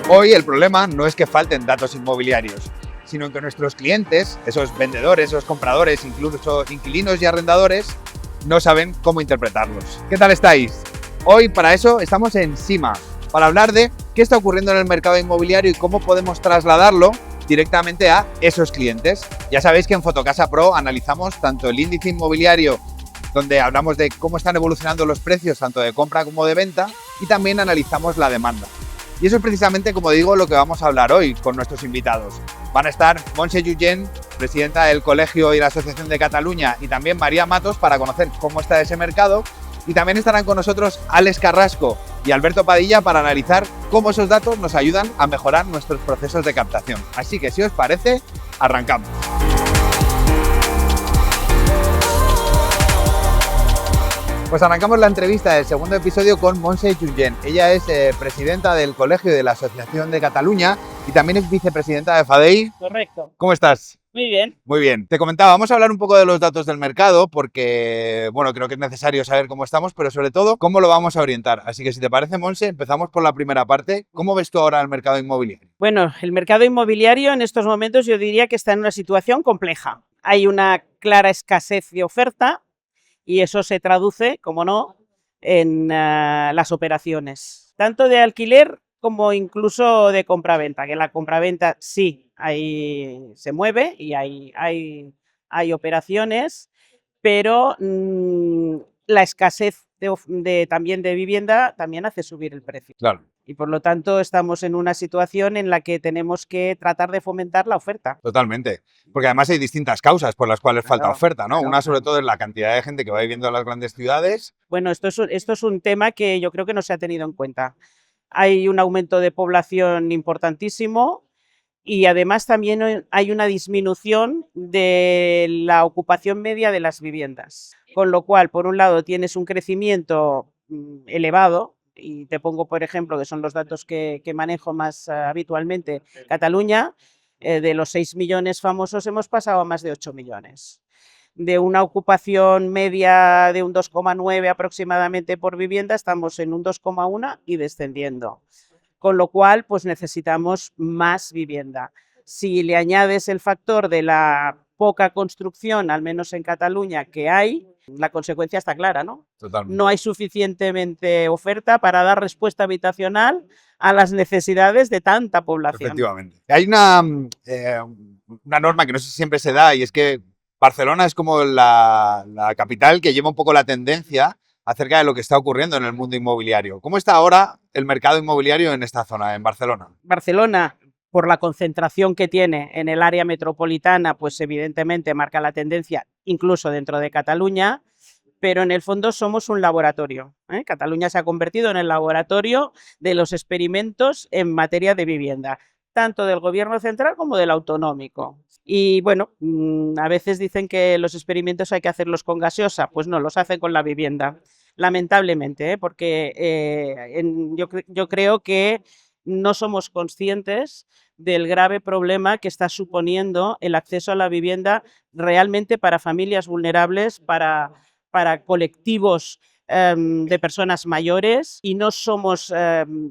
Hoy el problema no es que falten datos inmobiliarios, sino que nuestros clientes, esos vendedores, esos compradores, incluso inquilinos y arrendadores, no saben cómo interpretarlos. ¿Qué tal estáis? Hoy para eso estamos en SIMA, para hablar de qué está ocurriendo en el mercado inmobiliario y cómo podemos trasladarlo directamente a esos clientes. Ya sabéis que en Fotocasa Pro analizamos tanto el índice inmobiliario, donde hablamos de cómo están evolucionando los precios tanto de compra como de venta, y también analizamos la demanda. Y eso es precisamente, como digo, lo que vamos a hablar hoy con nuestros invitados. Van a estar Montse Junyent, presidenta del Colegio y la Asociación de Cataluña, y también María Matos, para conocer cómo está ese mercado. Y también estarán con nosotros Alex Carrasco y Alberto Padilla para analizar cómo esos datos nos ayudan a mejorar nuestros procesos de captación. Así que, si os parece, arrancamos. Pues arrancamos la entrevista del segundo episodio con Montse Junyent. Ella es presidenta del Colegio y de la Asociación de Cataluña y también es vicepresidenta de FADEI. Correcto. ¿Cómo estás? Muy bien. Muy bien. Te comentaba, vamos a hablar un poco de los datos del mercado porque, bueno, creo que es necesario saber cómo estamos, pero sobre todo, cómo lo vamos a orientar. Así que si te parece, Montse, empezamos por la primera parte. ¿Cómo ves tú ahora el mercado inmobiliario? Bueno, el mercado inmobiliario en estos momentos yo diría que está en una situación compleja. Hay una clara escasez de oferta y eso se traduce, como no, en las operaciones, tanto de alquiler como incluso de compraventa, que la compraventa sí, ahí se mueve y hay operaciones, pero la escasez también de vivienda también hace subir el precio. Claro. Y por lo tanto estamos en una situación en la que tenemos que tratar de fomentar la oferta. Totalmente. Porque además hay distintas causas por las cuales falta oferta, ¿no? Claro. Una sobre todo es la cantidad de gente que va viviendo en las grandes ciudades. Bueno, esto es un tema que yo creo que no se ha tenido en cuenta. Hay un aumento de población importantísimo y además también hay una disminución de la ocupación media de las viviendas. Con lo cual, por un lado, tienes un crecimiento elevado, y te pongo, por ejemplo, que son los datos que manejo más habitualmente, Cataluña, de los 6 millones famosos hemos pasado a más de 8 millones. De una ocupación media de un 2,9 aproximadamente por vivienda, estamos en un 2,1 y descendiendo. Con lo cual, pues necesitamos más vivienda. Si le añades el factor de la poca construcción, al menos en Cataluña, que hay, la consecuencia está clara, ¿no? Totalmente. No hay suficientemente oferta para dar respuesta habitacional a las necesidades de tanta población. Efectivamente. Hay una norma que no sé si siempre se da y es que Barcelona es como la capital que lleva un poco la tendencia acerca de lo que está ocurriendo en el mundo inmobiliario. ¿Cómo está ahora el mercado inmobiliario en esta zona, en Barcelona? Barcelona, por la concentración que tiene en el área metropolitana, pues evidentemente marca la tendencia incluso dentro de Cataluña, pero en el fondo somos un laboratorio. Cataluña se ha convertido en el laboratorio de los experimentos en materia de vivienda, tanto del gobierno central como del autonómico. Y bueno, a veces dicen que los experimentos hay que hacerlos con gaseosa, pues no, los hacen con la vivienda, lamentablemente, porque yo creo que no somos conscientes del grave problema que está suponiendo el acceso a la vivienda realmente para familias vulnerables, para colectivos de personas mayores, y no somos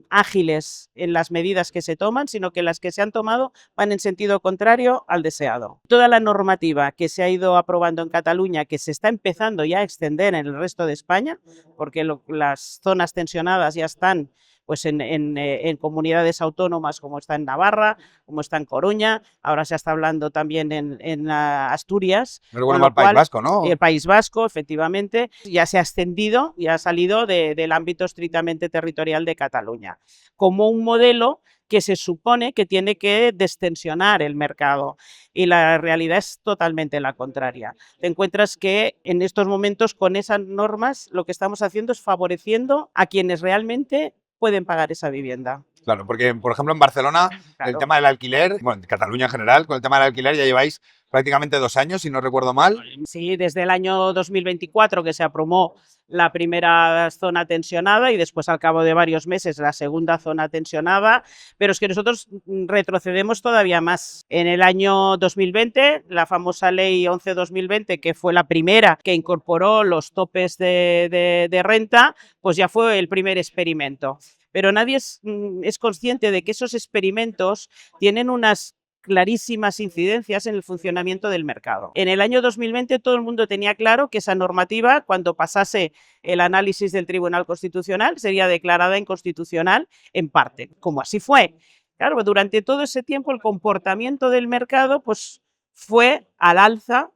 ágiles en las medidas que se toman, sino que las que se han tomado van en sentido contrario al deseado. Toda la normativa que se ha ido aprobando en Cataluña, que se está empezando ya a extender en el resto de España, porque las zonas tensionadas ya están pues en comunidades autónomas como está en Navarra, como está en Coruña, ahora se está hablando también en Asturias. Recuerdo al País Vasco, ¿no? El País Vasco, efectivamente, ya se ha extendido y ha salido del ámbito estrictamente territorial de Cataluña, como un modelo que se supone que tiene que destensionar el mercado, y la realidad es totalmente la contraria. Te encuentras que en estos momentos con esas normas lo que estamos haciendo es favoreciendo a quienes realmente pueden pagar esa vivienda. Claro, porque por ejemplo en Barcelona Claro. el tema del alquiler, bueno, en Cataluña en general, con el tema del alquiler ya lleváis prácticamente 2 años, si no recuerdo mal. Sí, desde el año 2024 que se aprobó la primera zona tensionada y después al cabo de varios meses la segunda zona tensionada, pero es que nosotros retrocedemos todavía más. En el año 2020, la famosa ley 11-2020, que fue la primera que incorporó los topes de renta, pues ya fue el primer experimento. pero nadie es consciente de que esos experimentos tienen unas clarísimas incidencias en el funcionamiento del mercado. En el año 2020 todo el mundo tenía claro que esa normativa, cuando pasase el análisis del Tribunal Constitucional, sería declarada inconstitucional en parte, como así fue. Claro, durante todo ese tiempo el comportamiento del mercado pues, fue al alza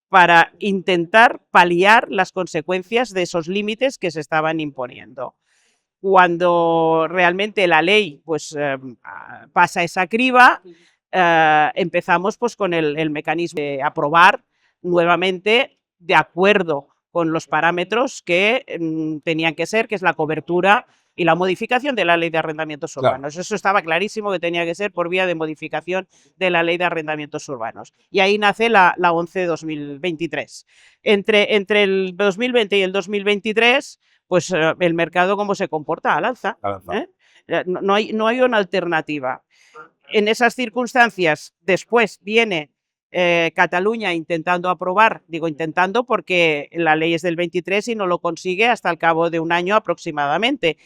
para intentar paliar las consecuencias de esos límites que se estaban imponiendo. Cuando realmente la ley pues, pasa esa criba, empezamos pues, con el mecanismo de aprobar nuevamente de acuerdo con los parámetros que tenían que ser, que es la cobertura y la modificación de la ley de arrendamientos urbanos. Claro. Eso estaba clarísimo que tenía que ser por vía de modificación de la ley de arrendamientos urbanos. Y ahí nace la 11-2023. Entre el 2020 y el 2023, pues el mercado cómo se comporta al alza. No hay una alternativa. En esas circunstancias, después viene Cataluña intentando aprobar, digo intentando porque la ley es del 23 y no lo consigue hasta el cabo de un año aproximadamente.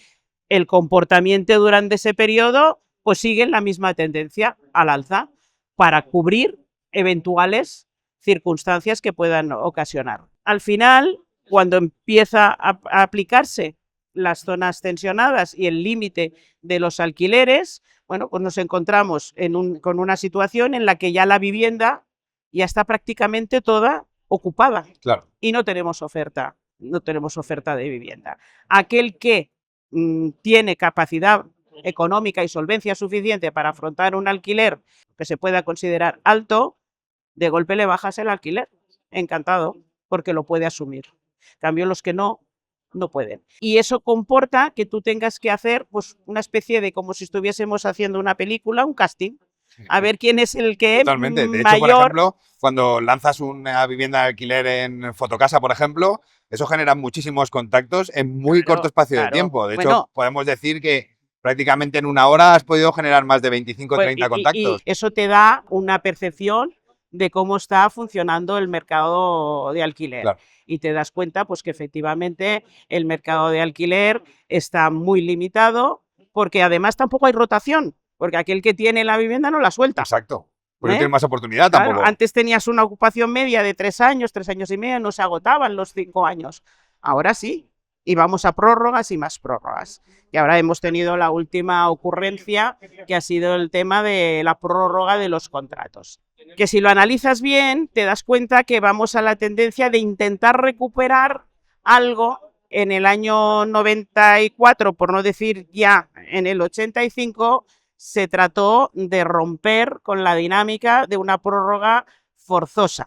El comportamiento durante ese periodo pues sigue la misma tendencia al alza para cubrir eventuales circunstancias que puedan ocasionar. Al final, cuando empieza a aplicarse las zonas tensionadas y el límite de los alquileres, bueno, pues nos encontramos con una situación en la que ya la vivienda ya está prácticamente toda ocupada. Claro. Y no tenemos oferta de vivienda. Aquel que tiene capacidad económica y solvencia suficiente para afrontar un alquiler que se pueda considerar alto, de golpe le bajas el alquiler, encantado, porque lo puede asumir. En cambio, los que no pueden. Y eso comporta que tú tengas que hacer pues, una especie de, como si estuviésemos haciendo una película, un casting. A ver quién es el que Totalmente. De hecho, por ejemplo, cuando lanzas una vivienda de alquiler en Fotocasa, por ejemplo, eso genera muchísimos contactos en muy corto espacio de tiempo. De hecho, podemos decir que prácticamente en una hora has podido generar más de 25 o 30 contactos. Y eso te da una percepción de cómo está funcionando el mercado de alquiler. Claro. Y te das cuenta pues, que efectivamente el mercado de alquiler está muy limitado porque además tampoco hay rotación. Porque aquel que tiene la vivienda no la suelta. Exacto. Porque tiene más oportunidad tampoco. Claro, antes tenías una ocupación media de 3 años, 3 años y medio, no se agotaban los 5 años. Ahora sí. Y vamos a prórrogas y más prórrogas. Y ahora hemos tenido la última ocurrencia, que ha sido el tema de la prórroga de los contratos. Que si lo analizas bien, te das cuenta que vamos a la tendencia de intentar recuperar algo en el año 94, por no decir ya en el 85, se trató de romper con la dinámica de una prórroga forzosa,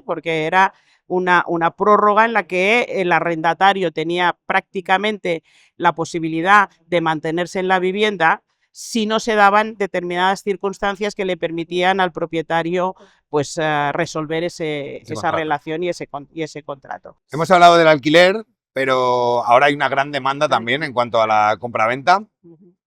porque era una prórroga en la que el arrendatario tenía prácticamente la posibilidad de mantenerse en la vivienda si no se daban determinadas circunstancias que le permitían al propietario pues, resolver esa relación y ese contrato. Hemos hablado del alquiler, pero ahora hay una gran demanda también en cuanto a la compraventa.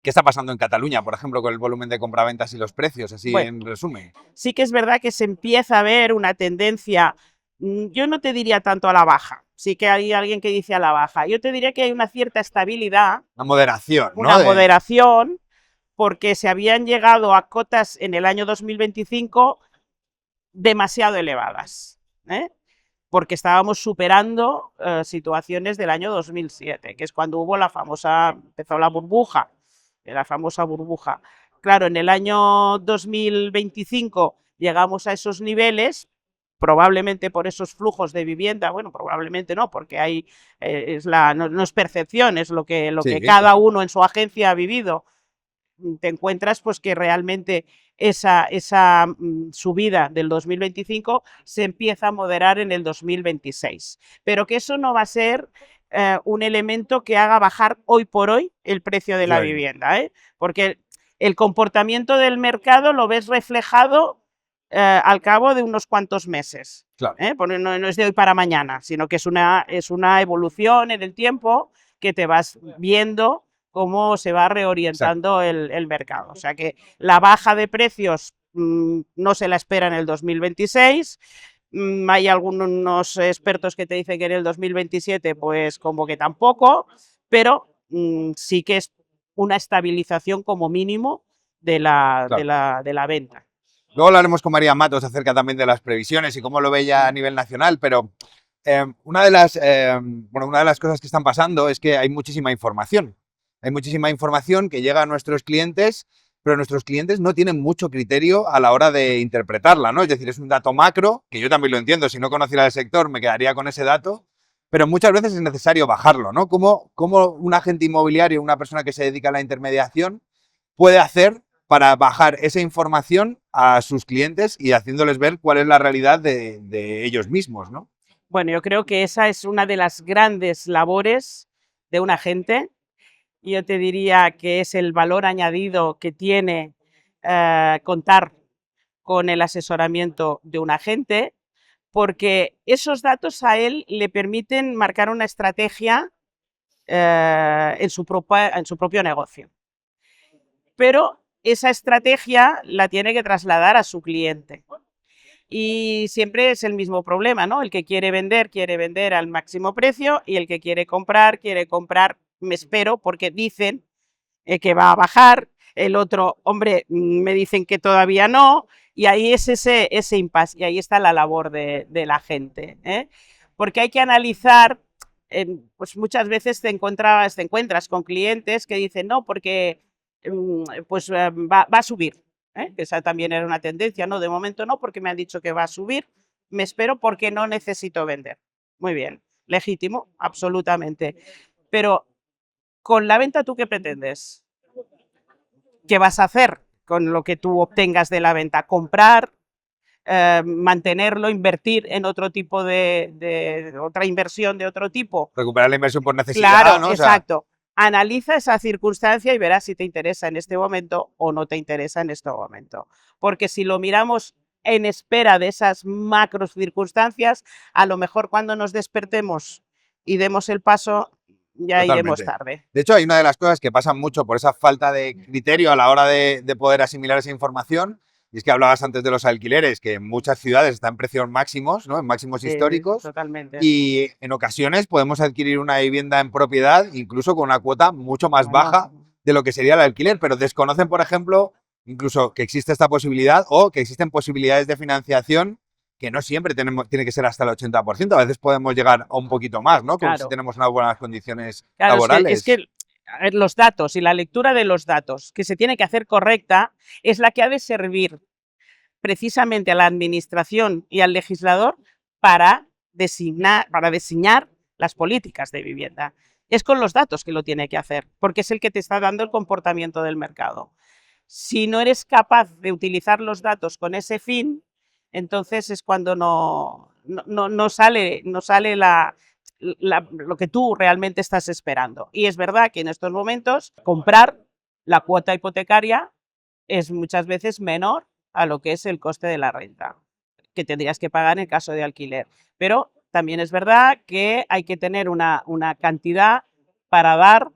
¿Qué está pasando en Cataluña, por ejemplo, con el volumen de compraventas y los precios, así en resumen? Sí que es verdad que se empieza a ver una tendencia, yo no te diría tanto a la baja, sí que hay alguien que dice a la baja, yo te diría que hay una cierta estabilidad. Una moderación, ¿no? Una moderación, porque se habían llegado a cotas en el año 2025 demasiado elevadas, porque estábamos superando situaciones del año 2007, que es cuando hubo empezó la burbuja. La famosa burbuja. Claro, en el año 2025 llegamos a esos niveles, probablemente por esos flujos de vivienda, bueno, probablemente no, porque hay, no es percepción, es lo que cada uno en su agencia ha vivido. Te encuentras pues que realmente esa subida del 2025 se empieza a moderar en el 2026, pero que eso no va a ser un elemento que haga bajar hoy por hoy el precio de la vivienda, porque el comportamiento del mercado lo ves reflejado al cabo de unos cuantos meses, porque no es de hoy para mañana, sino que es una evolución en el tiempo que te vas viendo cómo se va reorientando el mercado. O sea que la baja de precios no se la espera en el 2026. Hay algunos expertos que te dicen que en el 2027 pues como que tampoco, pero sí que es una estabilización como mínimo de la, Claro. de la venta. Luego hablaremos con María Matos acerca también de las previsiones y cómo lo ve ya a nivel nacional, pero una de las cosas que están pasando es que hay muchísima información. Hay muchísima información que llega a nuestros clientes, pero nuestros clientes no tienen mucho criterio a la hora de interpretarla, ¿no? Es decir, es un dato macro, que yo también lo entiendo, si no conociera el sector me quedaría con ese dato, pero muchas veces es necesario bajarlo, ¿no? ¿Cómo un agente inmobiliario, una persona que se dedica a la intermediación, puede hacer para bajar esa información a sus clientes y haciéndoles ver cuál es la realidad de ellos mismos, ¿no? Bueno, yo creo que esa es una de las grandes labores de un agente. Yo te diría que es el valor añadido que tiene contar con el asesoramiento de un agente, porque esos datos a él le permiten marcar una estrategia en su propio negocio. Pero esa estrategia la tiene que trasladar a su cliente. Y siempre es el mismo problema, ¿no? El que quiere vender al máximo precio, y el que quiere comprar, me espero, porque dicen que va a bajar, el otro, hombre, me dicen que todavía no, y ahí es ese impasse, y ahí está la labor de la gente, ¿eh? Porque hay que analizar, pues muchas veces te encuentras con clientes que dicen, no, porque pues va a subir, ¿eh? Esa también era una tendencia, ¿no? De momento no, porque me han dicho que va a subir, me espero porque no necesito vender. Muy bien, legítimo, absolutamente. Pero con la venta, ¿tú qué pretendes? ¿Qué vas a hacer con lo que tú obtengas de la venta? ¿Comprar, mantenerlo, invertir en otro tipo de otra inversión de otro tipo? Recuperar la inversión por necesidad, Claro, ¿no? O sea, exacto. Analiza esa circunstancia y verás si te interesa en este momento o no te interesa en este momento. Porque si lo miramos en espera de esas macros circunstancias, a lo mejor cuando nos despertemos y demos el paso, ya iremos totalmente. tarde. De hecho, hay una de las cosas que pasan mucho por esa falta de criterio a la hora de poder asimilar esa información, y es que hablabas antes de los alquileres, que en muchas ciudades están en precios máximos, ¿no? En máximos Sí, históricos, totalmente. y en ocasiones podemos adquirir una vivienda en propiedad incluso con una cuota mucho más Bueno, baja de lo que sería el alquiler, pero desconocen, por ejemplo, incluso que existe esta posibilidad o que existen posibilidades de financiación que no siempre tiene que ser hasta el 80%, a veces podemos llegar a un poquito más, ¿no? Si claro. tenemos unas buenas condiciones Claro, es laborales. que a ver, los datos y la lectura de los datos que se tiene que hacer correcta es la que ha de servir precisamente a la administración y al legislador para diseñar las políticas de vivienda. Es con los datos que lo tiene que hacer, porque es el que te está dando el comportamiento del mercado. Si no eres capaz de utilizar los datos con ese fin, entonces es cuando no sale lo que tú realmente estás esperando. Y es verdad que en estos momentos comprar la cuota hipotecaria es muchas veces menor a lo que es el coste de la renta que tendrías que pagar en caso de alquiler. Pero también es verdad que hay que tener una cantidad para dar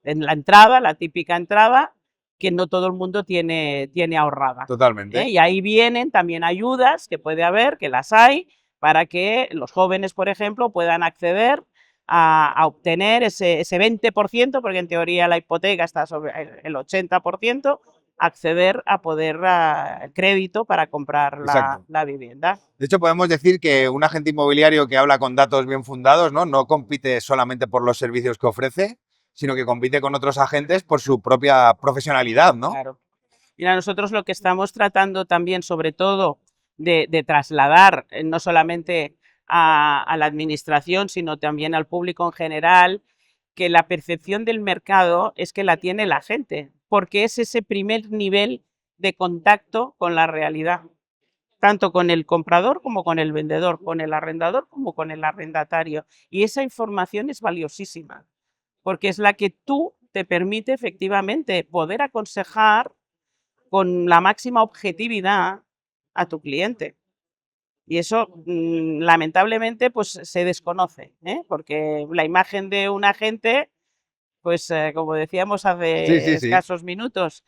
en la entrada, la típica entrada, que no todo el mundo tiene ahorrada. Totalmente. Y ahí vienen también ayudas que puede haber, que las hay, para que los jóvenes, por ejemplo, puedan acceder a obtener ese 20%, porque en teoría la hipoteca está sobre el 80%, acceder a poder crédito para comprar Exacto. la vivienda. De hecho, podemos decir que un agente inmobiliario que habla con datos bien fundados, no compite solamente por los servicios que ofrece, sino que compite con otros agentes por su propia profesionalidad, ¿no? Claro. Mira, nosotros lo que estamos tratando también, sobre todo, de trasladar no solamente a la administración, sino también al público en general, que la percepción del mercado es que la tiene la gente, porque es ese primer nivel de contacto con la realidad, tanto con el comprador como con el vendedor, con el arrendador como con el arrendatario. Y esa información es valiosísima, porque es la que tú te permite efectivamente poder aconsejar con la máxima objetividad a tu cliente. Y eso, lamentablemente, pues se desconoce, ¿eh? Porque la imagen de un agente, pues como decíamos Sí, hace sí, sí. escasos minutos,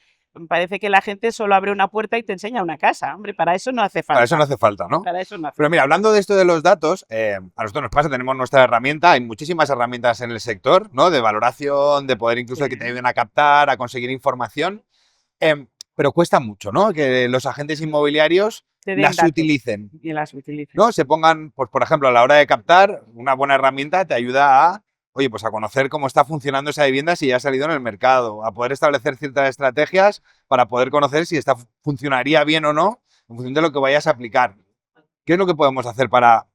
Parece que la gente solo abre una puerta y te enseña una casa. Hombre, para eso no hace falta. Para eso no hace falta, ¿no? Para eso no hace Pero mira, hablando de esto de los datos, a nosotros nos pasa, tenemos nuestra herramienta, hay muchísimas herramientas en el sector, ¿no? De valoración, de poder incluso Sí. que te ayuden a captar, a conseguir información, pero cuesta mucho, ¿no? Que los agentes inmobiliarios Te den las datos utilicen, y las utilicen. ¿no? Se pongan, pues por ejemplo, a la hora de captar, una buena herramienta te ayuda a, oye, pues a conocer cómo está funcionando esa vivienda si ya ha salido en el mercado, a poder establecer ciertas estrategias para poder conocer si funcionaría bien o no en función de lo que vayas a aplicar. ¿Qué es lo que podemos hacer para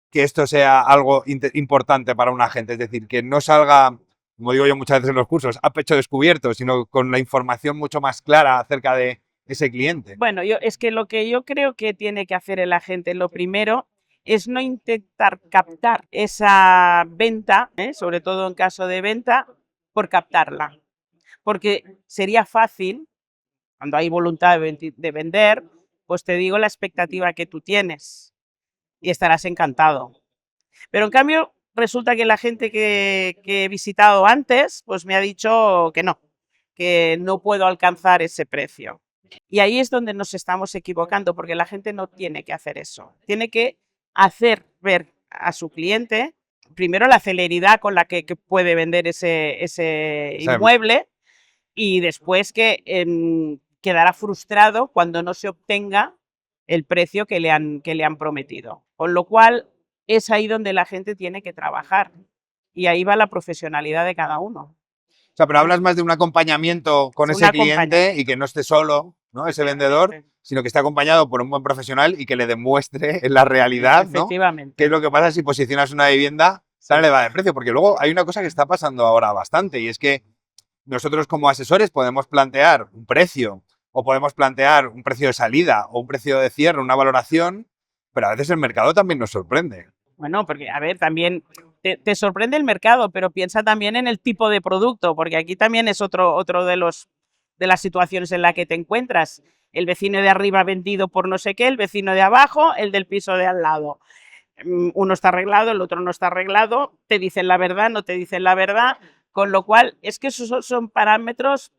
que esto sea algo importante para un agente? Es decir, que no salga, como digo yo muchas veces en los cursos, a pecho descubierto, sino con la información mucho más clara acerca de ese cliente. Bueno, es que lo que yo creo que tiene que hacer el agente, lo primero, es no intentar captar esa venta, sobre todo en caso de venta, por captarla. Porque sería fácil, cuando hay voluntad de vender, pues te digo la expectativa que tú tienes y estarás encantado. Pero en cambio, resulta que la gente que he visitado antes, pues me ha dicho que no puedo alcanzar ese precio. Y ahí es donde nos estamos equivocando, porque la gente no tiene que hacer eso. Tiene que hacer ver a su cliente, primero, la celeridad con la que puede vender ese inmueble, y después que quedará frustrado cuando no se obtenga el precio que le han prometido. Con lo cual, es ahí donde la gente tiene que trabajar. Y ahí va la profesionalidad de cada uno. O sea, pero hablas más de un acompañamiento con ese cliente y que no esté solo, ¿no? Ese vendedor, sino que esté acompañado por un buen profesional y que le demuestre en la realidad, ¿no? Efectivamente. ¿Qué es lo que pasa si posicionas una vivienda tan elevada de precio? Porque luego hay una cosa que está pasando ahora bastante y es que nosotros como asesores podemos plantear un precio o podemos plantear un precio de salida o un precio de cierre, una valoración, pero a veces el mercado también nos sorprende. Bueno, porque, a ver, también te sorprende el mercado, pero piensa también en el tipo de producto, porque aquí también es otro de las situaciones en las que te encuentras. El vecino de arriba vendido por no sé qué, el vecino de abajo, el del piso de al lado. Uno está arreglado, el otro no está arreglado, te dicen la verdad, no te dicen la verdad, con lo cual es que esos son parámetros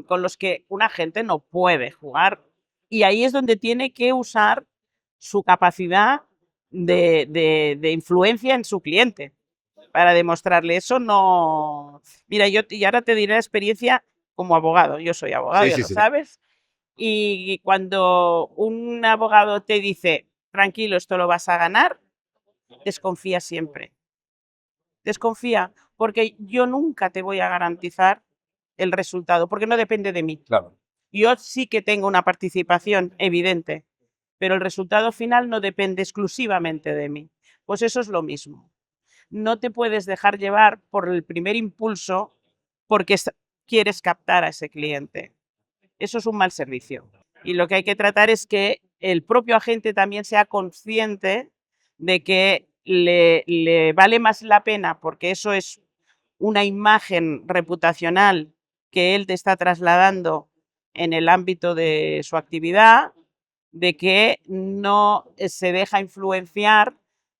con los que un agente no puede jugar. Y ahí es donde tiene que usar su capacidad de influencia en su cliente para demostrarle eso. No, mira, y ahora te diré la experiencia como abogado. Yo soy abogado, ya lo sabes. Y cuando un abogado te dice, tranquilo, esto lo vas a ganar, desconfía siempre. Desconfía, porque yo nunca te voy a garantizar el resultado, porque no depende de mí. Claro. Yo sí que tengo una participación evidente, pero el resultado final no depende exclusivamente de mí. Pues eso es lo mismo. No te puedes dejar llevar por el primer impulso porque quieres captar a ese cliente. Eso es un mal servicio. Y lo que hay que tratar es que el propio agente también sea consciente de que le vale más la pena, porque eso es una imagen reputacional que él te está trasladando en el ámbito de su actividad, de que no se deja influenciar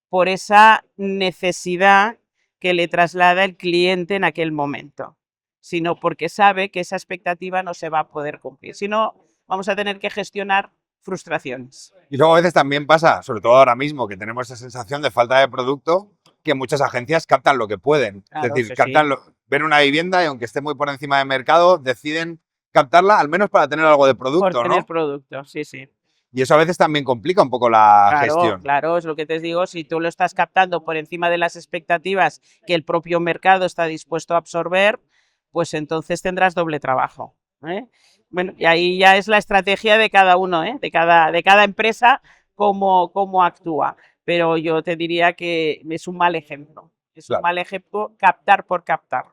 por esa necesidad que le traslada el cliente en aquel momento, sino porque sabe que esa expectativa no se va a poder cumplir. Si no, vamos a tener que gestionar frustraciones. Y luego a veces también pasa, sobre todo ahora mismo, que tenemos esa sensación de falta de producto, que muchas agencias captan lo que pueden. Claro, es decir, ven una vivienda y aunque esté muy por encima de mercado, deciden captarla al menos para tener algo de producto, por tener ¿no? producto, sí, sí. Y eso a veces también complica un poco la gestión. Claro, es lo que te digo, si tú lo estás captando por encima de las expectativas que el propio mercado está dispuesto a absorber, pues entonces tendrás doble trabajo. Bueno, y ahí ya es la estrategia de cada uno, de cada empresa, cómo actúa. Pero yo te diría que es un mal ejemplo. Es un mal ejemplo captar por captar,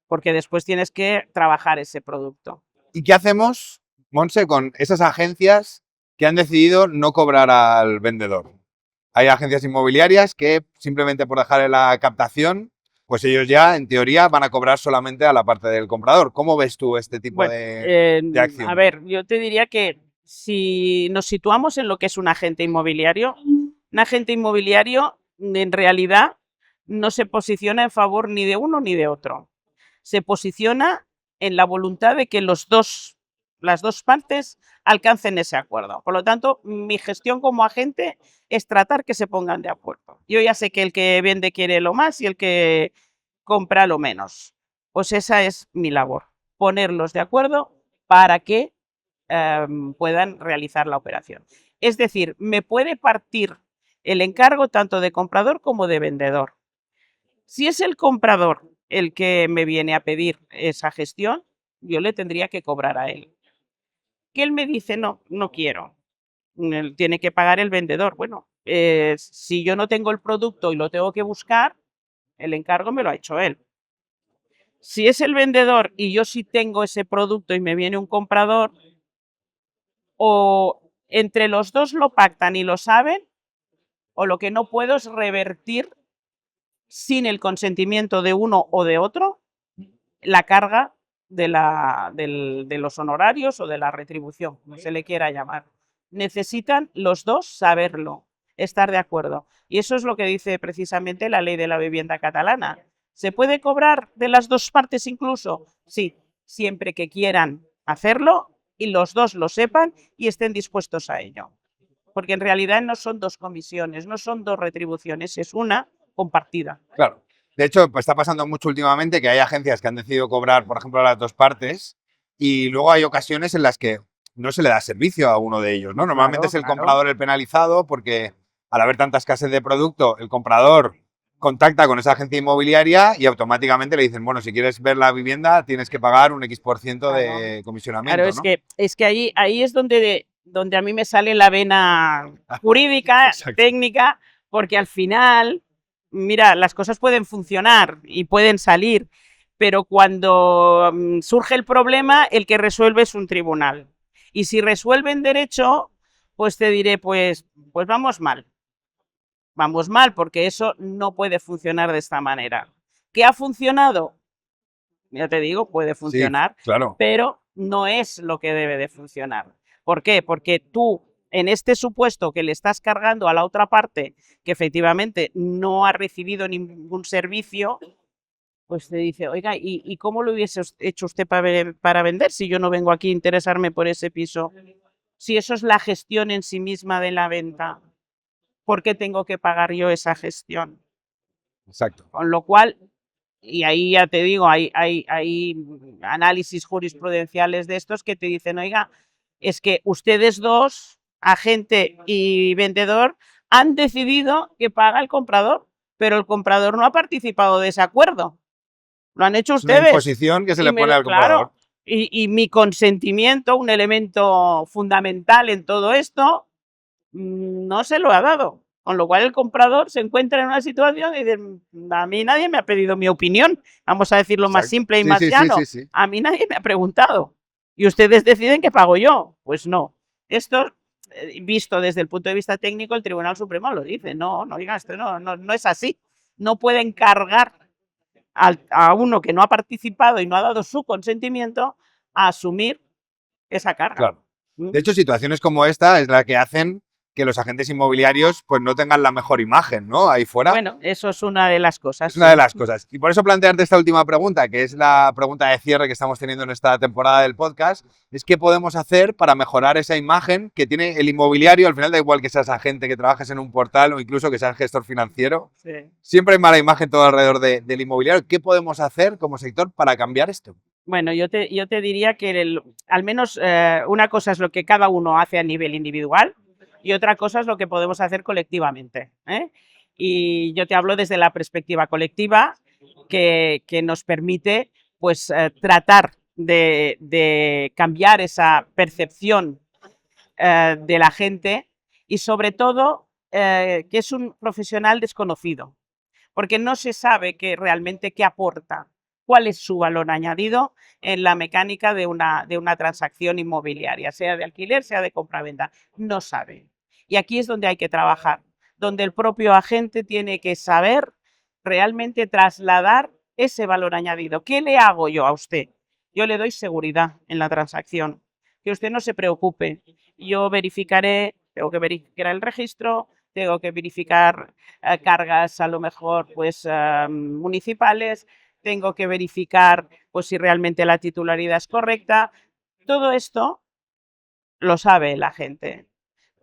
porque después tienes que trabajar ese producto. ¿Y qué hacemos, Monse, con esas agencias que han decidido no cobrar al vendedor? Hay agencias inmobiliarias que simplemente por dejar la captación, pues ellos ya, en teoría, van a cobrar solamente a la parte del comprador. ¿Cómo ves tú este tipo de acción? A ver, yo te diría que si nos situamos en lo que es un agente inmobiliario en realidad no se posiciona en favor ni de uno ni de otro. Se posiciona en la voluntad de que los dos las dos partes alcancen ese acuerdo. Por lo tanto, mi gestión como agente es tratar que se pongan de acuerdo. Yo ya sé que el que vende quiere lo más y el que compra lo menos. Pues esa es mi labor, ponerlos de acuerdo para que puedan realizar la operación. Es decir, me puede partir el encargo tanto de comprador como de vendedor. Si es el comprador el que me viene a pedir esa gestión, yo le tendría que cobrar a él. Que él me dice, no, no quiero. Él tiene que pagar el vendedor. Bueno, si yo no tengo el producto y lo tengo que buscar, el encargo me lo ha hecho él. Si es el vendedor y yo sí tengo ese producto y me viene un comprador, o entre los dos lo pactan y lo saben, o lo que no puedo es revertir sin el consentimiento de uno o de otro la carga de los honorarios o de la retribución, como se le quiera llamar. Necesitan los dos saberlo, estar de acuerdo. Y eso es lo que dice precisamente la ley de la vivienda catalana. ¿Se puede cobrar de las dos partes incluso? Sí, siempre que quieran hacerlo y los dos lo sepan y estén dispuestos a ello. Porque en realidad no son dos comisiones, no son dos retribuciones, es una compartida. Claro. De hecho, pues está pasando mucho últimamente que hay agencias que han decidido cobrar, por ejemplo, a las dos partes y luego hay ocasiones en las que no se le da servicio a uno de ellos, ¿no? Normalmente es el comprador el penalizado porque al haber tanta escasez de producto, el comprador contacta con esa agencia inmobiliaria y automáticamente le dicen, bueno, si quieres ver la vivienda tienes que pagar un X% de comisionamiento, claro, ¿no? es que ahí es donde a mí me sale la vena jurídica, técnica, porque al final, mira, las cosas pueden funcionar y pueden salir, pero cuando surge el problema, el que resuelve es un tribunal. Y si resuelve en derecho, pues te diré, pues vamos mal. Vamos mal, porque eso no puede funcionar de esta manera. ¿Qué ha funcionado? Ya te digo, puede funcionar, sí, claro, pero no es lo que debe de funcionar. ¿Por qué? Porque tú, en este supuesto que le estás cargando a la otra parte, que efectivamente no ha recibido ningún servicio, pues te dice, oiga, ¿y cómo lo hubiese hecho usted para vender si yo no vengo aquí a interesarme por ese piso? Si eso es la gestión en sí misma de la venta, ¿por qué tengo que pagar yo esa gestión? exacto. Con lo cual, y ahí ya te digo, hay análisis jurisprudenciales de estos que te dicen, oiga, es que ustedes dos, agente y vendedor, han decidido que paga el comprador, pero el comprador no ha participado de ese acuerdo. Lo han hecho Es una ustedes. imposición que se le pone al comprador. Claro, y mi consentimiento, un elemento fundamental en todo esto, no se lo ha dado. Con lo cual el comprador se encuentra en una situación y dice, a mí nadie me ha pedido mi opinión, vamos a decirlo más simple y más llano, a mí nadie me ha preguntado y ustedes deciden que pago yo. Pues no, esto visto desde el punto de vista técnico el Tribunal Supremo lo dice, no, oiga, esto no es así, no pueden cargar a uno que no ha participado y no ha dado su consentimiento a asumir esa carga. Claro. De hecho, situaciones como esta es la que hacen que los agentes inmobiliarios pues no tengan la mejor imagen, ¿no? Ahí fuera. Bueno, eso es una de las cosas. Es una de las cosas. Y por eso plantearte esta última pregunta, que es la pregunta de cierre que estamos teniendo en esta temporada del podcast, es qué podemos hacer para mejorar esa imagen que tiene el inmobiliario. Al final da igual que seas agente, que trabajes en un portal o incluso que seas gestor financiero. Sí. Siempre hay mala imagen todo alrededor del inmobiliario. ¿Qué podemos hacer como sector para cambiar esto? Bueno, yo te diría que al menos una cosa es lo que cada uno hace a nivel individual y otra cosa es lo que podemos hacer colectivamente, ¿eh? Y yo te hablo desde la perspectiva colectiva que nos permite pues tratar de cambiar esa percepción de la gente y sobre todo que es un profesional desconocido, porque no se sabe realmente qué aporta, cuál es su valor añadido en la mecánica de una transacción inmobiliaria, sea de alquiler, sea de compraventa. No sabe. Y aquí es donde hay que trabajar, donde el propio agente tiene que saber realmente trasladar ese valor añadido. ¿Qué le hago yo a usted? Yo le doy seguridad en la transacción, que usted no se preocupe. Yo verificaré, tengo que verificar el registro, tengo que verificar cargas a lo mejor pues municipales, tengo que verificar pues si realmente la titularidad es correcta, Todo esto lo sabe la gente.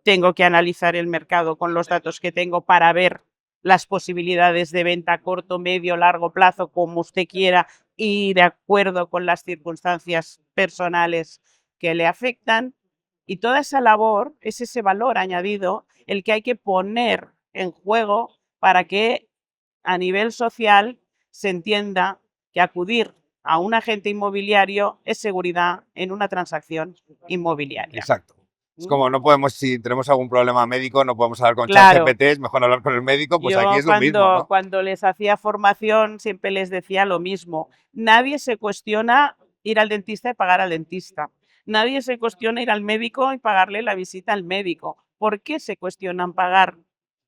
Tengo que analizar el mercado con los datos que tengo para ver las posibilidades de venta a corto, medio, largo plazo, como usted quiera, y de acuerdo con las circunstancias personales que le afectan. Y toda esa labor es ese valor añadido el que hay que poner en juego para que a nivel social se entienda que acudir a un agente inmobiliario es seguridad en una transacción inmobiliaria. Exacto. Es como no podemos, si tenemos algún problema médico, no podemos hablar con Claro. ChatGPT, es mejor hablar con el médico, pues aquí Yo es lo mismo, ¿no? cuando les hacía formación siempre les decía lo mismo. Nadie se cuestiona ir al dentista y pagar al dentista. Nadie se cuestiona ir al médico y pagarle la visita al médico. ¿Por qué se cuestionan pagar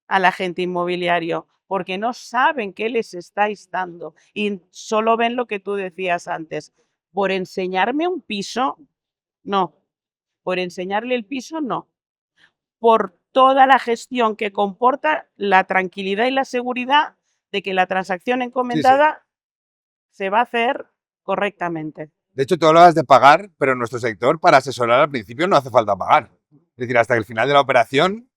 al agente inmobiliario? Porque no saben qué les estáis dando y solo ven lo que tú decías antes. Por enseñarme un piso, no. Por enseñarle el piso, no. Por toda la gestión que comporta la tranquilidad y la seguridad de que la transacción Sí, sí. encomendada se va a hacer correctamente. De hecho, tú hablabas de pagar, pero en nuestro sector, para asesorar al principio no hace falta pagar. Es decir, hasta el final de la operación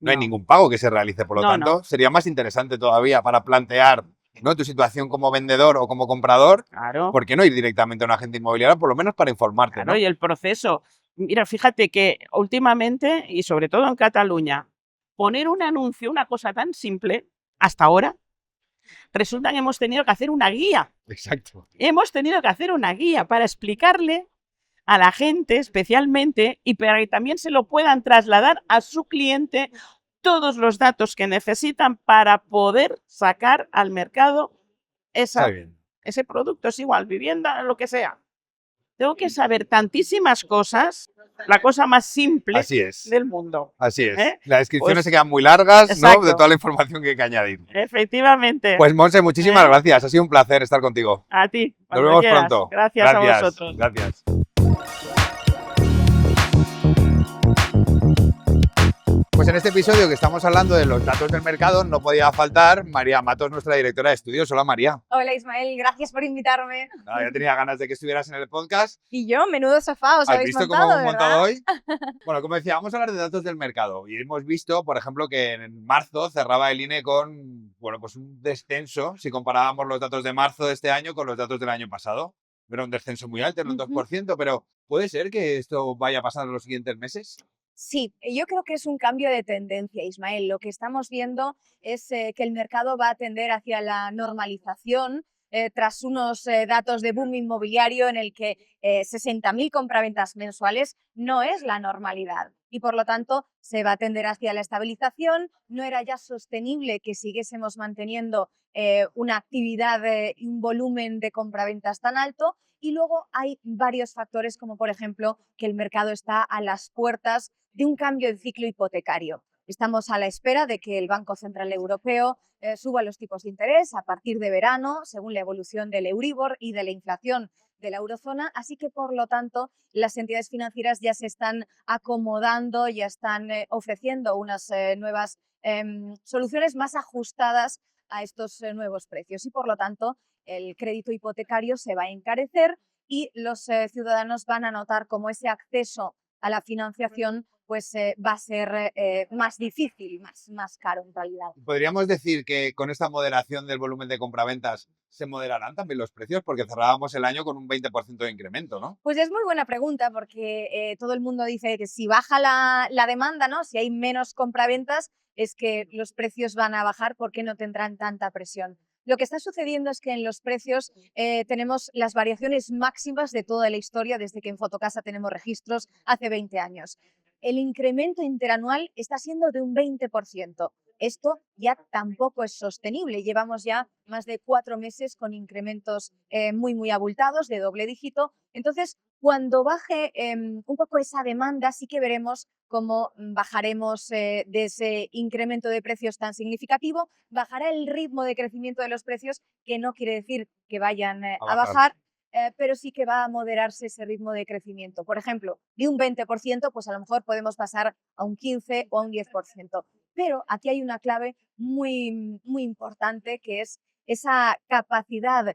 no hay No, ningún pago que se realice. Por lo no, tanto, no, sería más interesante todavía para plantear, ¿no?, tu situación como vendedor o como comprador. claro, ¿Por qué no ir directamente a un agente inmobiliario? Por lo menos para informarte, claro, ¿no? y el proceso. Mira, fíjate que últimamente, y sobre todo en Cataluña, poner un anuncio, una cosa tan simple, hasta ahora, resulta que hemos tenido que hacer una guía. Exacto. Hemos tenido que hacer una guía para explicarle a la gente especialmente y para que también se lo puedan trasladar a su cliente todos los datos que necesitan para poder sacar al mercado Está bien. ese producto. Es igual, vivienda, lo que sea. Tengo que saber tantísimas cosas, la cosa más simple Así es. del mundo. Así es. ¿Eh? Las descripciones Pues, se quedan muy largas, ¿no? De exacto, toda la información que hay que añadir. efectivamente. Pues Monse, muchísimas ¿Eh? gracias. Ha sido un placer estar contigo. A ti, Nos cuando vemos quieras. pronto. Gracias a Gracias. vosotros. Gracias. Pues en este episodio que estamos hablando de los datos del mercado, no podía faltar María Matos, nuestra directora de estudios. Hola, María. Hola Ismael, gracias por invitarme. Nada, ya tenía ganas de que estuvieras en el podcast. Y yo, menudo sofá os ¿Has habéis visto montado, cómo hemos montado ¿verdad? hoy? Bueno, como decía, vamos a hablar de datos del mercado. Y hemos visto, por ejemplo, que en marzo cerraba el INE con, bueno, pues un descenso, si comparábamos los datos de marzo de este año con los datos del año pasado. Era un descenso muy alto, era un 2%, pero ¿puede ser que esto vaya a pasar en los siguientes meses? Sí, yo creo que es un cambio de tendencia, Ismael. Lo que estamos viendo es que el mercado va a tender hacia la normalización tras unos datos de boom inmobiliario en el que 60.000 compraventas mensuales no es la normalidad y por lo tanto se va a tender hacia la estabilización. No era ya sostenible que siguiésemos manteniendo una actividad y un volumen de compraventas tan alto. Y luego hay varios factores, como por ejemplo que el mercado está a las puertas de un cambio de ciclo hipotecario. Estamos a la espera de que el Banco Central Europeo suba los tipos de interés a partir de verano, según la evolución del Euribor y de la inflación de la eurozona, así que por lo tanto las entidades financieras ya se están acomodando, ya están ofreciendo unas nuevas soluciones más ajustadas a estos nuevos precios y por lo tanto el crédito hipotecario se va a encarecer y los ciudadanos van a notar cómo ese acceso a la financiación pues va a ser más difícil, más caro en realidad. ¿Podríamos decir que con esta moderación del volumen de compraventas se moderarán también los precios? Porque cerrábamos el año con un 20% de incremento, ¿no? Pues es muy buena pregunta porque todo el mundo dice que si baja la demanda, ¿no? Si hay menos compraventas, es que los precios van a bajar porque no tendrán tanta presión. Lo que está sucediendo es que en los precios tenemos las variaciones máximas de toda la historia desde que en Fotocasa tenemos registros hace 20 años. El incremento interanual está siendo de un 20%. Esto ya tampoco es sostenible. Llevamos ya más de 4 meses con incrementos muy abultados de doble dígito. Entonces, cuando baje un poco esa demanda, sí que veremos cómo bajaremos de ese incremento de precios tan significativo, bajará el ritmo de crecimiento de los precios, que no quiere decir que vayan a bajar, pero sí que va a moderarse ese ritmo de crecimiento. Por ejemplo, de un 20%, pues a lo mejor podemos pasar a un 15 o a un 10%. Pero aquí hay una clave muy importante, que es esa capacidad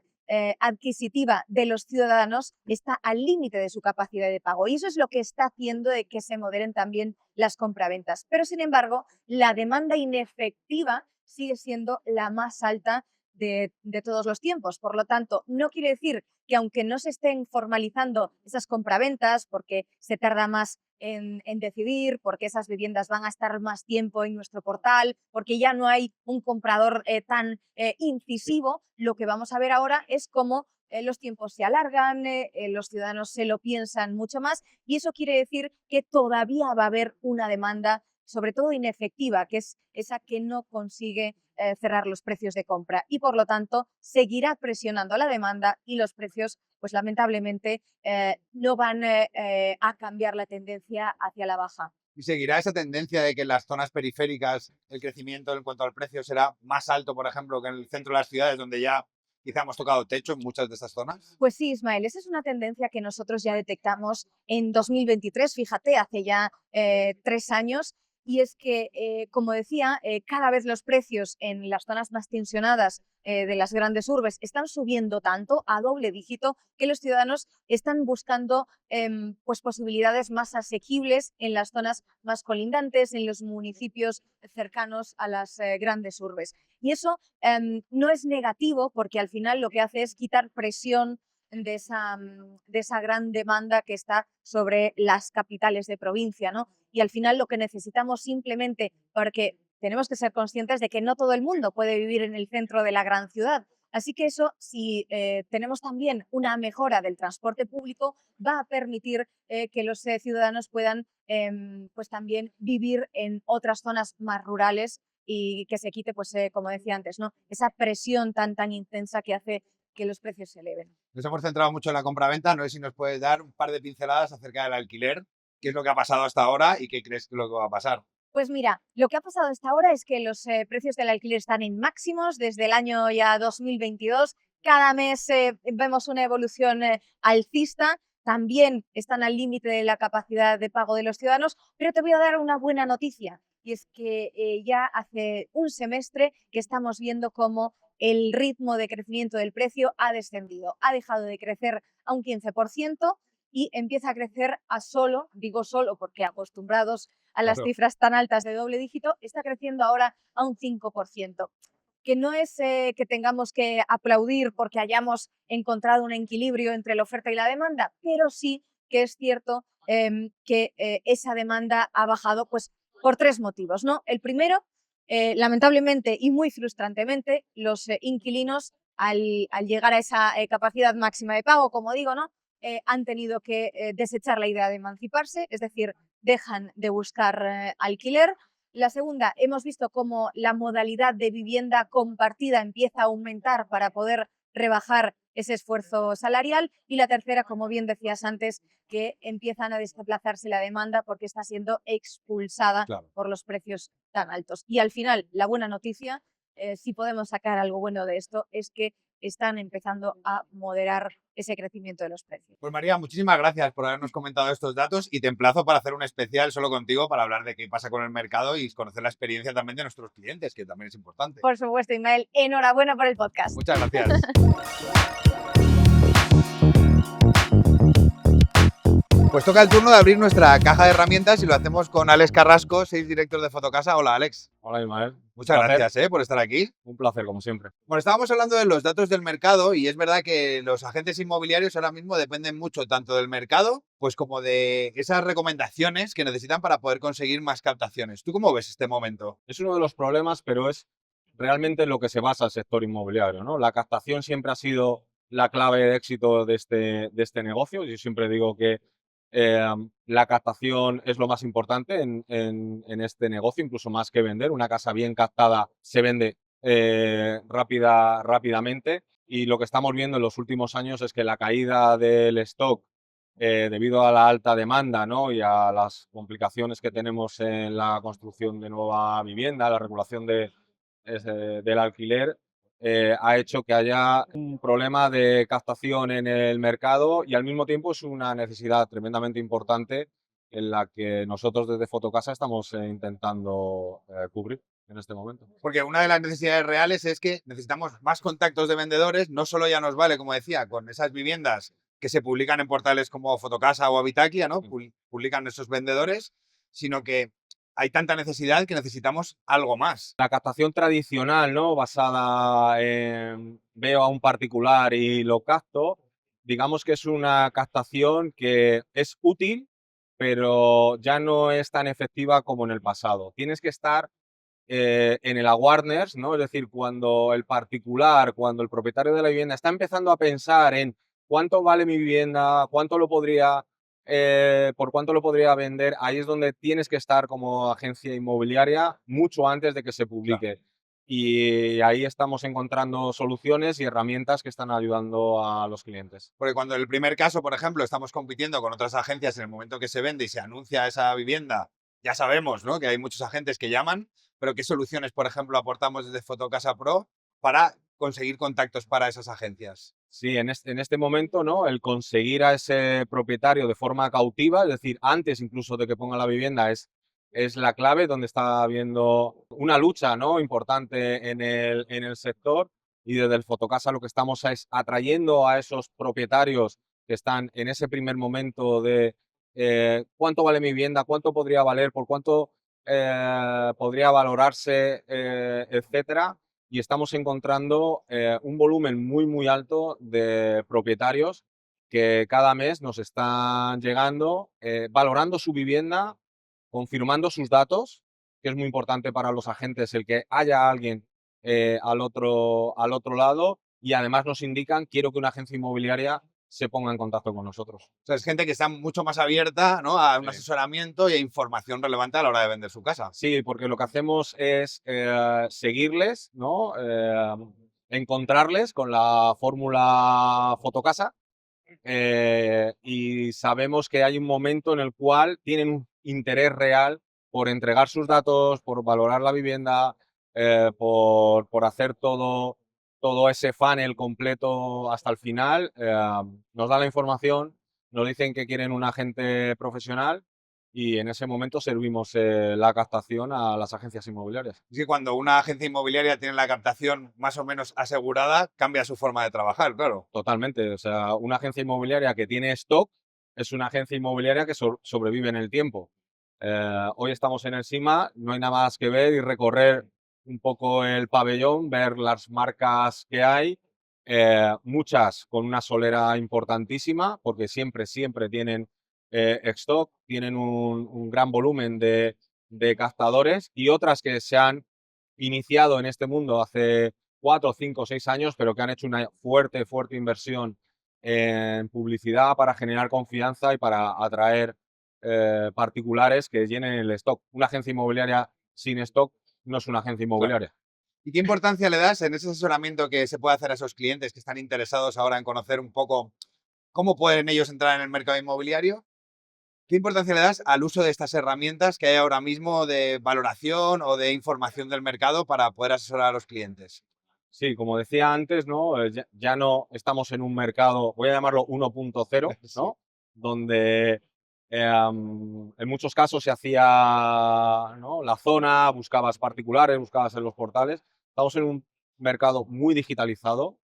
adquisitiva de los ciudadanos está al límite de su capacidad de pago. Y eso es lo que está haciendo de que se moderen también las compraventas. Pero, sin embargo, la demanda inefectiva sigue siendo la más alta de todos los tiempos. Por lo tanto, no quiere decir que aunque no se estén formalizando esas compraventas, porque se tarda más en decidir, porque esas viviendas van a estar más tiempo en nuestro portal, porque ya no hay un comprador tan incisivo, lo que vamos a ver ahora es cómo los tiempos se alargan, los ciudadanos se lo piensan mucho más y eso quiere decir que todavía va a haber una demanda, sobre todo inefectiva, que es esa que no consigue cerrar los precios de compra y por lo tanto seguirá presionando la demanda y los precios pues lamentablemente no van a cambiar la tendencia hacia la baja. ¿Y seguirá esa tendencia de que en las zonas periféricas el crecimiento en cuanto al precio será más alto, por ejemplo, que en el centro de las ciudades, donde ya quizá hemos tocado techo en muchas de estas zonas? Pues sí, Ismael, esa es una tendencia que nosotros ya detectamos en 2023, fíjate, hace ya 3 años, y es que, como decía, cada vez los precios en las zonas más tensionadas de las grandes urbes están subiendo tanto, a doble dígito, que los ciudadanos están buscando pues posibilidades más asequibles en las zonas más colindantes, en los municipios cercanos a las grandes urbes. Y eso no es negativo porque al final lo que hace es quitar presión de esa gran demanda que está sobre las capitales de provincia, ¿no? Y al final lo que necesitamos simplemente, porque tenemos que ser conscientes de que no todo el mundo puede vivir en el centro de la gran ciudad. Así que eso, si tenemos también una mejora del transporte público, va a permitir que los ciudadanos puedan pues también vivir en otras zonas más rurales y que se quite, pues como decía antes, ¿no? Esa presión tan intensa que hace que los precios se eleven. Nos hemos centrado mucho en la compraventa. No sé si nos puedes dar un par de pinceladas acerca del alquiler, qué es lo que ha pasado hasta ahora y qué crees que es lo que va a pasar. Pues mira, lo que ha pasado hasta ahora es que los precios del alquiler están en máximos desde el año ya 2022. Cada mes vemos una evolución alcista. También están al límite de la capacidad de pago de los ciudadanos, pero te voy a dar una buena noticia y es que ya hace un semestre que estamos viendo cómo el ritmo de crecimiento del precio ha descendido, ha dejado de crecer a un 15% y empieza a crecer a solo, digo solo porque acostumbrados a las cifras tan altas de doble dígito, está creciendo ahora a un 5%. Que no es que tengamos que aplaudir porque hayamos encontrado un equilibrio entre la oferta y la demanda, pero sí que es cierto que esa demanda ha bajado pues, por 3 motivos, ¿no? El primero, lamentablemente y muy frustrantemente, los inquilinos al llegar a esa capacidad máxima de pago, como digo, ¿no? Han tenido que desechar la idea de emanciparse, es decir, dejan de buscar alquiler. La segunda, hemos visto cómo la modalidad de vivienda compartida empieza a aumentar para poder rebajar ese esfuerzo salarial. Y la tercera, como bien decías antes, que empiezan a desplazarse la demanda porque está siendo expulsada por los precios tan altos. Y al final, la buena noticia, si podemos sacar algo bueno de esto, es que están empezando a moderar ese crecimiento de los precios. Pues María, muchísimas gracias por habernos comentado estos datos y te emplazo para hacer un especial solo contigo para hablar de qué pasa con el mercado y conocer la experiencia también de nuestros clientes, que también es importante. Por supuesto, Ismael, enhorabuena por el podcast. Muchas gracias. Pues toca el turno de abrir nuestra caja de herramientas y lo hacemos con Alex Carrasco, Sales Director de Fotocasa. Hola, Alex. Hola, Ismael. Muchas gracias por estar aquí. Un placer, como siempre. Bueno, estábamos hablando de los datos del mercado y es verdad que los agentes inmobiliarios ahora mismo dependen mucho tanto del mercado pues como de esas recomendaciones que necesitan para poder conseguir más captaciones. ¿Tú cómo ves este momento? Es uno de los problemas, pero es realmente en lo que se basa el sector inmobiliario, ¿no? La captación siempre ha sido la clave de éxito de este negocio. Yo siempre digo que la captación es lo más importante en este negocio, incluso más que vender. Una casa bien captada se vende rápidamente y lo que estamos viendo en los últimos años es que la caída del stock debido a la alta demanda, ¿no? Y a las complicaciones que tenemos en la construcción de nueva vivienda, la regulación del alquiler, ha hecho que haya un problema de captación en el mercado y al mismo tiempo es una necesidad tremendamente importante en la que nosotros desde Fotocasa estamos intentando cubrir. en este momento. Porque una de las necesidades reales es que necesitamos más contactos de vendedores. No solo ya nos vale, como decía, con esas viviendas que se publican en portales como Fotocasa o Habitaclia, ¿no? Publican esos vendedores, sino que hay tanta necesidad que necesitamos algo más. La captación tradicional, ¿no? Basada en veo a un particular y lo capto, digamos que es una captación que es útil, pero ya no es tan efectiva como en el pasado. Tienes que estar en el awareness, ¿no? Es decir, cuando el particular, cuando el propietario de la vivienda está empezando a pensar en cuánto vale mi vivienda, por cuánto lo podría vender, ahí es donde tienes que estar como agencia inmobiliaria mucho antes de que se publique. Claro. Y ahí estamos encontrando soluciones y herramientas que están ayudando a los clientes. Porque cuando en el primer caso, por ejemplo, estamos compitiendo con otras agencias en el momento que se vende y se anuncia esa vivienda, ya sabemos, ¿no?, que hay muchos agentes que llaman, pero ¿qué soluciones, por ejemplo, aportamos desde Fotocasa Pro para conseguir contactos para esas agencias? Sí, en este momento, ¿no? El conseguir a ese propietario de forma cautiva, es decir, antes incluso de que ponga la vivienda, es la clave, donde está habiendo una lucha, ¿no?, importante en el sector, y desde el Fotocasa lo que estamos es atrayendo a esos propietarios que están en ese primer momento de cuánto vale mi vivienda, cuánto podría valer, por cuánto podría valorarse, etcétera. Y estamos encontrando un volumen muy, muy alto de propietarios que cada mes nos están llegando, valorando su vivienda, confirmando sus datos, que es muy importante para los agentes el que haya alguien al otro lado, y además nos indican: quiero que una agencia inmobiliaria se ponga en contacto con nosotros. O sea, es gente que está mucho más abierta, ¿no?, a un Sí. asesoramiento y a información relevante a la hora de vender su casa. Sí, porque lo que hacemos es seguirles, ¿no? Encontrarles con la fórmula Fotocasa, y sabemos que hay un momento en el cual tienen un interés real por entregar sus datos, por valorar la vivienda, por hacer todo ese funnel completo hasta el final. Nos dan la información, nos dicen que quieren un agente profesional, y en ese momento servimos la captación a las agencias inmobiliarias. Es que cuando una agencia inmobiliaria tiene la captación más o menos asegurada, cambia su forma de trabajar, claro. Totalmente. O sea, una agencia inmobiliaria que tiene stock es una agencia inmobiliaria que sobrevive en el tiempo. Hoy estamos en el SIMA, no hay nada más que ver y recorrer un poco el pabellón, ver las marcas que hay, muchas con una solera importantísima, porque siempre tienen stock, tienen un gran volumen de captadores, y otras que se han iniciado en este mundo hace 4, 5, 6 años, pero que han hecho una fuerte inversión en publicidad para generar confianza y para atraer particulares que llenen el stock. Una agencia inmobiliaria sin stock no es una agencia inmobiliaria. Claro. ¿Y qué importancia le das en ese asesoramiento que se puede hacer a esos clientes que están interesados ahora en conocer un poco cómo pueden ellos entrar en el mercado inmobiliario? ¿Qué importancia le das al uso de estas herramientas que hay ahora mismo de valoración o de información del mercado para poder asesorar a los clientes? Sí, como decía antes, ¿no? Ya no estamos en un mercado, voy a llamarlo 1.0, Sí. ¿no? Donde en muchos casos se hacía, ¿no?, la zona, buscabas particulares, buscabas en los portales. Estamos en un mercado muy digitalizado,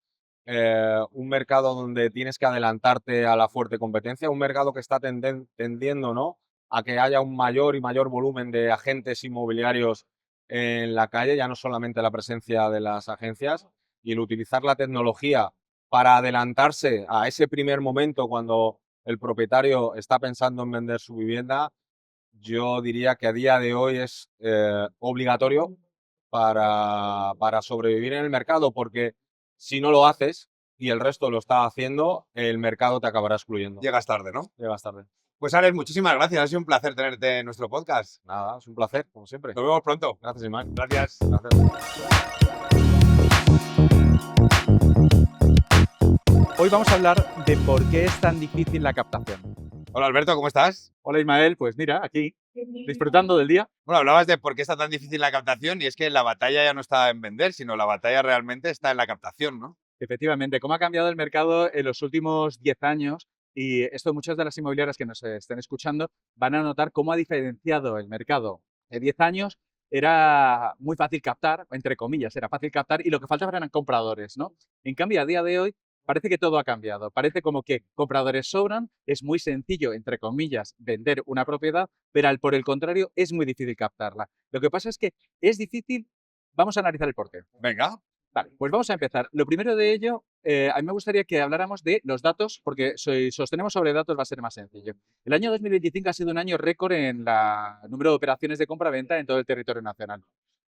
un mercado donde tienes que adelantarte a la fuerte competencia, un mercado que está tendiendo, ¿no?, a que haya un mayor y mayor volumen de agentes inmobiliarios en la calle, ya no solamente la presencia de las agencias, y el utilizar la tecnología para adelantarse a ese primer momento cuando el propietario está pensando en vender su vivienda. Yo diría que a día de hoy es obligatorio para sobrevivir en el mercado, porque si no lo haces y el resto lo está haciendo, el mercado te acabará excluyendo. Llegas tarde, ¿no? Llegas tarde. Pues Alex, muchísimas gracias. Ha sido un placer tenerte en nuestro podcast. Nada, es un placer, como siempre. Nos vemos pronto. Gracias, Ismael. Gracias. Gracias. Hoy vamos a hablar de por qué es tan difícil la captación. Hola Alberto, ¿cómo estás? Hola Ismael, pues mira, aquí disfrutando del día. Bueno, hablabas de por qué está tan difícil la captación, y es que la batalla ya no está en vender, sino la batalla realmente está en la captación, ¿no? Efectivamente, cómo ha cambiado el mercado en los últimos 10 años, y esto muchas de las inmobiliarias que nos estén escuchando van a notar cómo ha diferenciado el mercado de 10 años era muy fácil captar, entre comillas, era fácil captar y lo que faltaba eran compradores, ¿no? En cambio, a día de hoy parece que todo ha cambiado. Parece como que compradores sobran, es muy sencillo, entre comillas, vender una propiedad, pero por el contrario es muy difícil captarla. Lo que pasa es que es difícil, vamos a analizar el porqué. Venga. Vale, pues vamos a empezar. Lo primero de ello, a mí me gustaría que habláramos de los datos, porque si sostenemos sobre datos va a ser más sencillo. El año 2025 ha sido un año récord en el número de operaciones de compra-venta en todo el territorio nacional.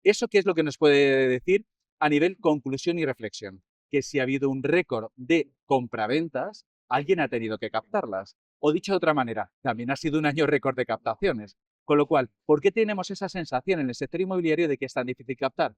¿Eso qué es lo que nos puede decir a nivel conclusión y reflexión? Que si ha habido un récord de compraventas, alguien ha tenido que captarlas. O dicho de otra manera, también ha sido un año récord de captaciones. Con lo cual, ¿por qué tenemos esa sensación en el sector inmobiliario de que es tan difícil captar?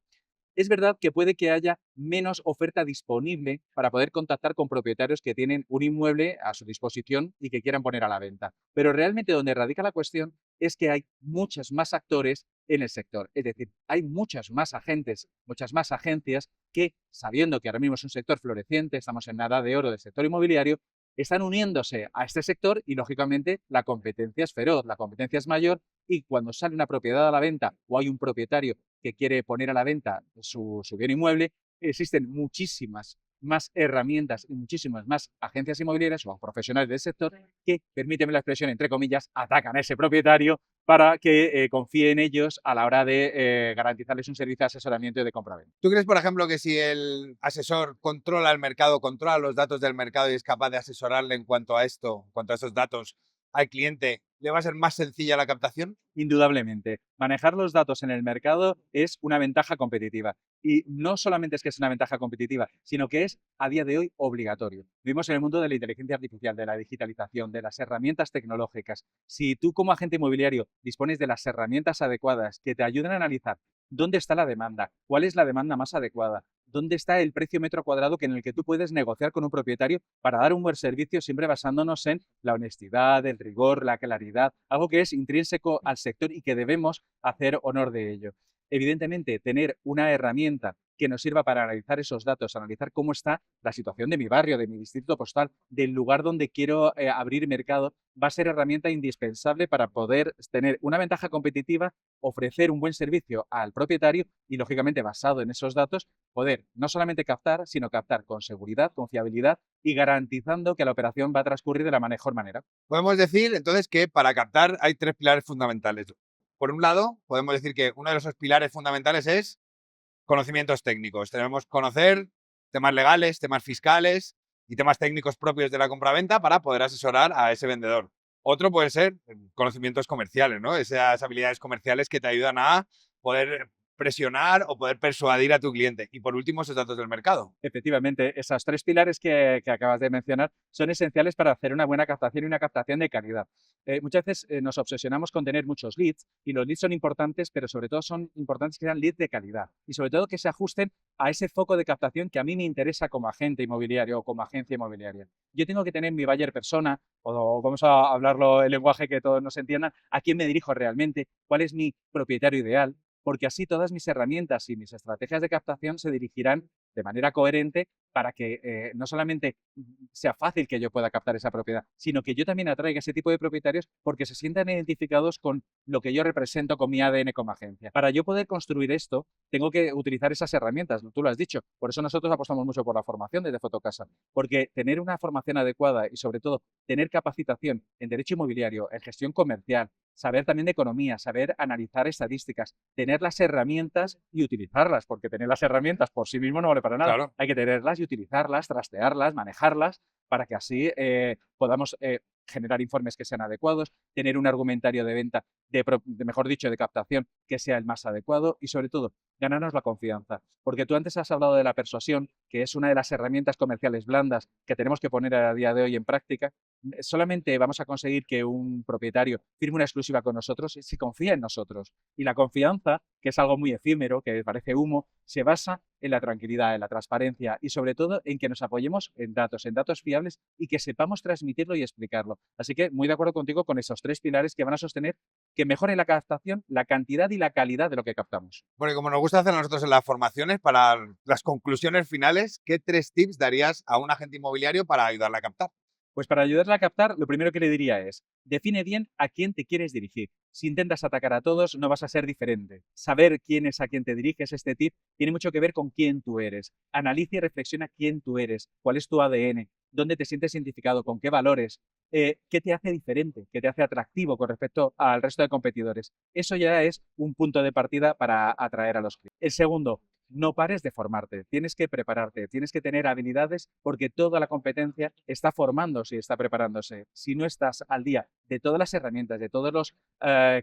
Es verdad que puede que haya menos oferta disponible para poder contactar con propietarios que tienen un inmueble a su disposición y que quieran poner a la venta. Pero realmente donde radica la cuestión es que hay muchos más actores en el sector. Es decir, hay muchas más agentes, muchas más agencias que, sabiendo que ahora mismo es un sector floreciente, estamos en la edad de oro del sector inmobiliario, están uniéndose a este sector y, lógicamente, la competencia es feroz, la competencia es mayor y cuando sale una propiedad a la venta o hay un propietario que quiere poner a la venta su bien inmueble, existen muchísimas más herramientas y muchísimas más agencias inmobiliarias o profesionales del sector que, permíteme la expresión, entre comillas, atacan a ese propietario para que confíe en ellos a la hora de garantizarles un servicio de asesoramiento y de compraventa. ¿Tú crees, por ejemplo, que si el asesor controla el mercado, controla los datos del mercado y es capaz de asesorarle en cuanto a esto, en cuanto a esos datos al cliente, le va a ser más sencilla la captación? Indudablemente, manejar los datos en el mercado es una ventaja competitiva. Y no solamente es que es una ventaja competitiva, sino que es a día de hoy obligatorio. Vivimos en el mundo de la inteligencia artificial, de la digitalización, de las herramientas tecnológicas. Si tú como agente inmobiliario dispones de las herramientas adecuadas que te ayuden a analizar dónde está la demanda, cuál es la demanda más adecuada, dónde está el precio metro cuadrado en el que tú puedes negociar con un propietario para dar un buen servicio, siempre basándonos en la honestidad, el rigor, la claridad, algo que es intrínseco al sector y que debemos hacer honor de ello. Evidentemente, tener una herramienta que nos sirva para analizar esos datos, analizar cómo está la situación de mi barrio, de mi distrito postal, del lugar donde quiero abrir mercado, va a ser herramienta indispensable para poder tener una ventaja competitiva, ofrecer un buen servicio al propietario y, lógicamente, basado en esos datos, poder no solamente captar, sino captar con seguridad, con fiabilidad y garantizando que la operación va a transcurrir de la mejor manera. Podemos decir, entonces, que para captar hay tres pilares fundamentales. Por un lado, podemos decir que uno de esos pilares fundamentales es conocimientos técnicos. Tenemos que conocer temas legales, temas fiscales y temas técnicos propios de la compraventa para poder asesorar a ese vendedor. Otro puede ser conocimientos comerciales, ¿no? Esas habilidades comerciales que te ayudan a poder presionar o poder persuadir a tu cliente. Y por último, esos datos del mercado. Efectivamente, esos tres pilares que acabas de mencionar son esenciales para hacer una buena captación y una captación de calidad. Muchas veces nos obsesionamos con tener muchos leads y los leads son importantes, pero sobre todo son importantes que sean leads de calidad y sobre todo que se ajusten a ese foco de captación que a mí me interesa como agente inmobiliario o como agencia inmobiliaria. Yo tengo que tener mi buyer persona, o vamos a hablarlo el lenguaje que todos nos entiendan, a quién me dirijo realmente, cuál es mi propietario ideal, porque así todas mis herramientas y mis estrategias de captación se dirigirán de manera coherente para que no solamente sea fácil que yo pueda captar esa propiedad, sino que yo también atraiga ese tipo de propietarios porque se sientan identificados con lo que yo represento con mi ADN como agencia. Para yo poder construir esto, tengo que utilizar esas herramientas, tú lo has dicho. Por eso nosotros apostamos mucho por la formación desde Fotocasa, porque tener una formación adecuada y sobre todo tener capacitación en derecho inmobiliario, en gestión comercial, saber también de economía, saber analizar estadísticas, tener las herramientas y utilizarlas, porque tener las herramientas por sí mismo no vale para nada. Claro. Hay que tenerlas y utilizarlas, trastearlas, manejarlas, para que así podamos generar informes que sean adecuados, tener un argumentario de venta, mejor dicho, de captación, que sea el más adecuado y, sobre todo, ganarnos la confianza. Porque tú antes has hablado de la persuasión, que es una de las herramientas comerciales blandas que tenemos que poner a día de hoy en práctica. Solamente vamos a conseguir que un propietario firme una exclusiva con nosotros si confía en nosotros. Y la confianza, que es algo muy efímero, que parece humo, se basa en la tranquilidad, en la transparencia y sobre todo en que nos apoyemos en datos fiables y que sepamos transmitirlo y explicarlo. Así que muy de acuerdo contigo con esos tres pilares que van a sostener que mejore la captación, la cantidad y la calidad de lo que captamos. Bueno, y como nos gusta hacer a nosotros en las formaciones, para las conclusiones finales, ¿qué tres tips darías a un agente inmobiliario para ayudarle a captar? Pues para ayudarle a captar, lo primero que le diría es, define bien a quién te quieres dirigir. Si intentas atacar a todos, no vas a ser diferente. Saber quién es a quién te diriges, este tip, tiene mucho que ver con quién tú eres. Analiza y reflexiona quién tú eres, cuál es tu ADN, dónde te sientes identificado, con qué valores, qué te hace diferente, qué te hace atractivo con respecto al resto de competidores. Eso ya es un punto de partida para atraer a los clientes. El segundo, no pares de formarte, tienes que prepararte, tienes que tener habilidades porque toda la competencia está formándose y está preparándose. Si no estás al día de todas las herramientas, de todos los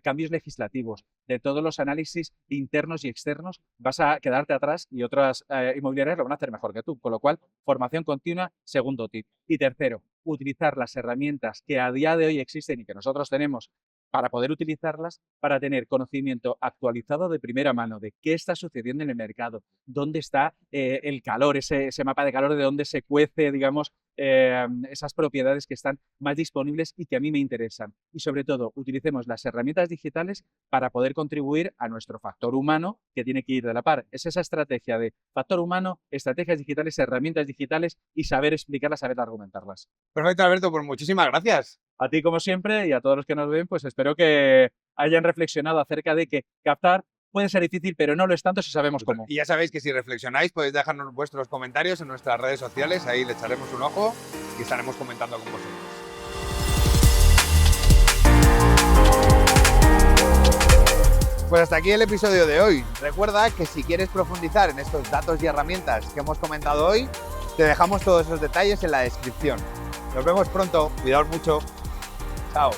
cambios legislativos, de todos los análisis internos y externos, vas a quedarte atrás y otras inmobiliarias lo van a hacer mejor que tú. Con lo cual, formación continua, segundo tip. Y tercero, utilizar las herramientas que a día de hoy existen y que nosotros tenemos para poder utilizarlas, para tener conocimiento actualizado de primera mano de qué está sucediendo en el mercado, dónde está el calor, ese mapa de calor de dónde se cuece, digamos, esas propiedades que están más disponibles y que a mí me interesan. Y sobre todo, utilicemos las herramientas digitales para poder contribuir a nuestro factor humano que tiene que ir de la par. Es esa estrategia de factor humano, estrategias digitales, herramientas digitales y saber explicarlas, saber argumentarlas. Perfecto, Alberto, pues muchísimas gracias. A ti, como siempre, y a todos los que nos ven, pues espero que hayan reflexionado acerca de que captar puede ser difícil, pero no lo es tanto si sabemos cómo. Y ya sabéis que si reflexionáis podéis dejarnos vuestros comentarios en nuestras redes sociales, ahí le echaremos un ojo y estaremos comentando con vosotros. Pues hasta aquí el episodio de hoy. Recuerda que si quieres profundizar en estos datos y herramientas que hemos comentado hoy, te dejamos todos esos detalles en la descripción. Nos vemos pronto, cuidaos mucho. Chao.